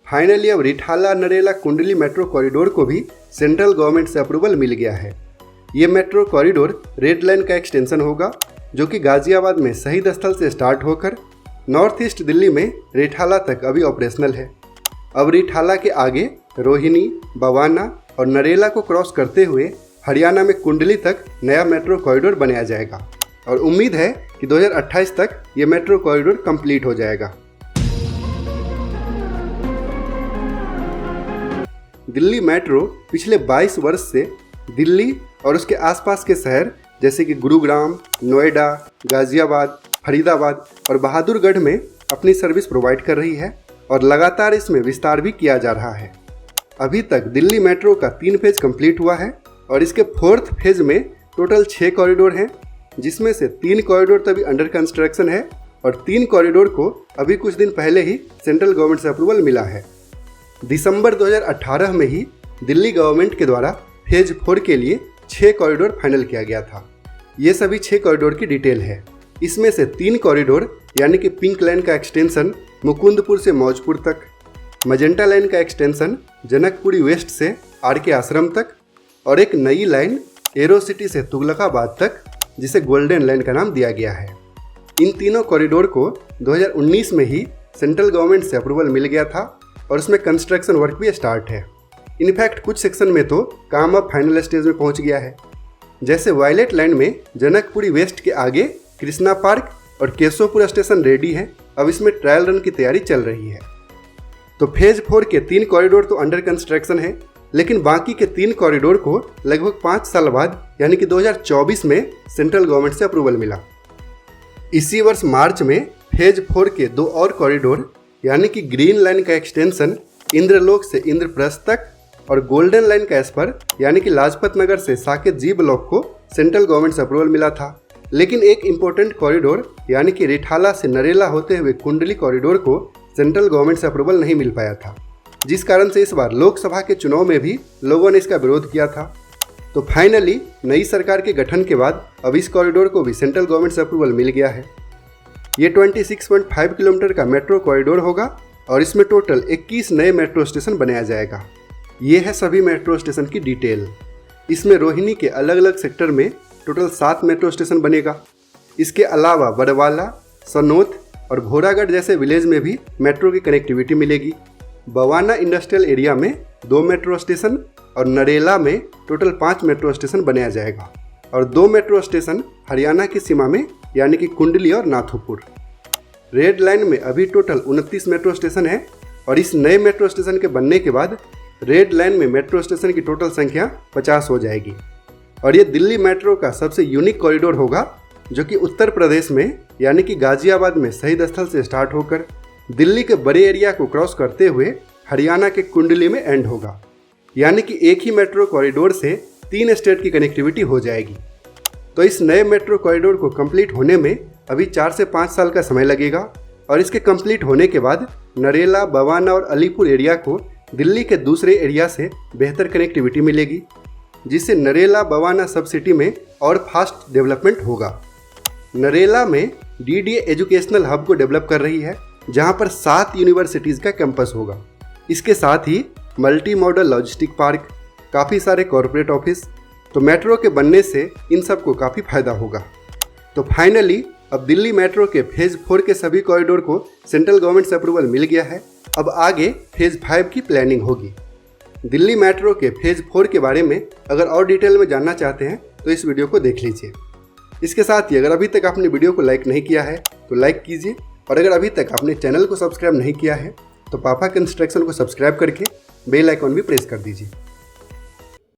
Finally अब रिठाला नरेला कुंडली metro corridor को भी सेंट्रल गवर्नमेंट से अप्रूवल मिल गया है। ये मेट्रो कॉरिडोर रेड लाइन का एक्सटेंशन होगा जो कि गाजियाबाद में शहीद स्थल से स्टार्ट होकर नॉर्थ ईस्ट दिल्ली में रिठाला तक अभी ऑपरेशनल है। अब रिठाला के आगे रोहिणी, बवाना और नरेला को क्रॉस करते हुए हरियाणा में कुंडली तक नया मेट्रो कॉरिडोर बनाया जाएगा और उम्मीद है कि 2028 तक ये मेट्रो कॉरिडोर कंप्लीट हो जाएगा। दिल्ली मेट्रो पिछले 22 वर्ष से दिल्ली और उसके आसपास के शहर जैसे कि गुरुग्राम, नोएडा, गाजियाबाद, फरीदाबाद और बहादुरगढ़ में अपनी सर्विस प्रोवाइड कर रही है और लगातार इसमें विस्तार भी किया जा रहा है। अभी तक दिल्ली मेट्रो का 3 फेज कंप्लीट हुआ है और इसके 4th फेज में टोटल 6 कॉरिडोर हैं, जिसमें से 3 कॉरिडोर तो अभी अंडर कंस्ट्रक्शन है और 3 कॉरिडोर को अभी कुछ दिन पहले ही सेंट्रल गवर्नमेंट से अप्रूवल मिला है। दिसंबर 2018 में ही दिल्ली गवर्नमेंट के द्वारा फेज 4 के लिए 6 कॉरिडोर फाइनल किया गया था। ये सभी 6 कॉरिडोर की डिटेल है। इसमें से 3 कॉरिडोर यानी कि पिंक लाइन का एक्सटेंशन मुकुंदपुर से मौजपुर तक, मजेंटा लाइन का एक्सटेंशन जनकपुरी वेस्ट से आरके आश्रम तक और एक नई लाइन एरो सिटी से तुगलकाबाद तक जिसे गोल्डन लाइन का नाम दिया गया है। इन तीनों कॉरिडोर को 2019 में ही सेंट्रल गवर्नमेंट से अप्रूवल मिल गया था और उसमें कंस्ट्रक्शन वर्क भी स्टार्ट है। इनफैक्ट कुछ सेक्शन में तो काम अब फाइनल स्टेज में पहुंच गया है। जैसे वायलेट लाइन में जनकपुरी वेस्ट के आगे कृष्णा पार्क और केशवपुर स्टेशन रेडी है। अब इसमें ट्रायल रन की तैयारी चल रही है। तो फेज 4 के 3 कॉरिडोर तो अंडर कंस्ट्रक्शन है, लेकिन बाकी के 3 कॉरिडोर को लगभग 5 साल बाद यानी कि 2024 में सेंट्रल गवर्नमेंट से अप्रूवल मिला। इसी वर्ष मार्च में फेज 4 के 2 और कॉरिडोर यानी कि ग्रीन लाइन का एक्सटेंशन इंद्रलोक से इंद्रप्रस्थ तक और गोल्डन लाइन का स्पर यानी कि लाजपत नगर से साकेत जी ब्लॉक को सेंट्रल गवर्नमेंट से अप्रूवल मिला था। लेकिन एक इम्पोर्टेंट कॉरिडोर यानी कि रिठाला से नरेला होते हुए कुंडली कॉरिडोर को सेंट्रल गवर्नमेंट से अप्रूवल नहीं मिल पाया था, जिस कारण से इस बार लोकसभा के चुनाव में भी लोगों ने इसका विरोध किया था। तो फाइनली नई सरकार के गठन के बाद अब इस कॉरिडोर को भी सेंट्रल गवर्नमेंट से अप्रूवल मिल गया है। ये 26.5 किलोमीटर का मेट्रो कॉरिडोर होगा और इसमें टोटल 21 नए मेट्रो स्टेशन बनाया जाएगा। ये है सभी मेट्रो स्टेशन की डिटेल। इसमें रोहिणी के अलग अलग सेक्टर में टोटल 7 मेट्रो स्टेशन बनेगा। इसके अलावा बड़वाला, सनोथ और घोड़ागढ़ जैसे विलेज में भी मेट्रो की कनेक्टिविटी मिलेगी। बवाना इंडस्ट्रियल एरिया में 2 मेट्रो स्टेशन और नरेला में टोटल 5 मेट्रो स्टेशन बनाया जाएगा और 2 मेट्रो स्टेशन हरियाणा की सीमा में यानी कि कुंडली और नाथुपुर। रेड लाइन में अभी टोटल 29 मेट्रो स्टेशन है और इस नए मेट्रो स्टेशन के बनने के बाद रेड लाइन में मेट्रो स्टेशन की टोटल संख्या 50 हो जाएगी और ये दिल्ली मेट्रो का सबसे यूनिक कॉरिडोर होगा जो कि उत्तर प्रदेश में यानी कि गाजियाबाद में शहीद स्थल से स्टार्ट होकर दिल्ली के बड़े एरिया को क्रॉस करते हुए हरियाणा के कुंडली में एंड होगा। यानी कि एक ही मेट्रो कॉरिडोर से 3 स्टेट की कनेक्टिविटी हो जाएगी। तो इस नए मेट्रो कॉरिडोर को कंप्लीट होने में अभी 4 से 5 साल का समय लगेगा और इसके कंप्लीट होने के बाद नरेला, बवाना और अलीपुर एरिया को दिल्ली के दूसरे एरिया से बेहतर कनेक्टिविटी मिलेगी, जिससे नरेला बवाना सब सिटी में और फास्ट डेवलपमेंट होगा। नरेला में डीडीए एजुकेशनल हब को डेवलप कर रही है, जहां पर 7 यूनिवर्सिटीज़ का कैंपस होगा। इसके साथ ही मल्टी मॉडल लॉजिस्टिक पार्क, काफ़ी सारे कॉरपोरेट ऑफिस। तो मेट्रो के बनने से इन सबको काफ़ी फायदा होगा। तो फाइनली अब दिल्ली मेट्रो के फेज 4 के सभी कॉरिडोर को सेंट्रल गवर्नमेंट से अप्रूवल मिल गया है। अब आगे फेज 5 की प्लानिंग होगी। दिल्ली मेट्रो के फेज 4 के बारे में अगर और डिटेल में जानना चाहते हैं तो इस वीडियो को देख लीजिए। इसके साथ ही अगर अभी तक आपने वीडियो को लाइक नहीं किया है तो लाइक कीजिए और अगर अभी तक आपने चैनल को सब्सक्राइब नहीं किया है तो पापा कंस्ट्रक्शन को सब्सक्राइब करके बेल आइकॉन भी प्रेस कर दीजिए।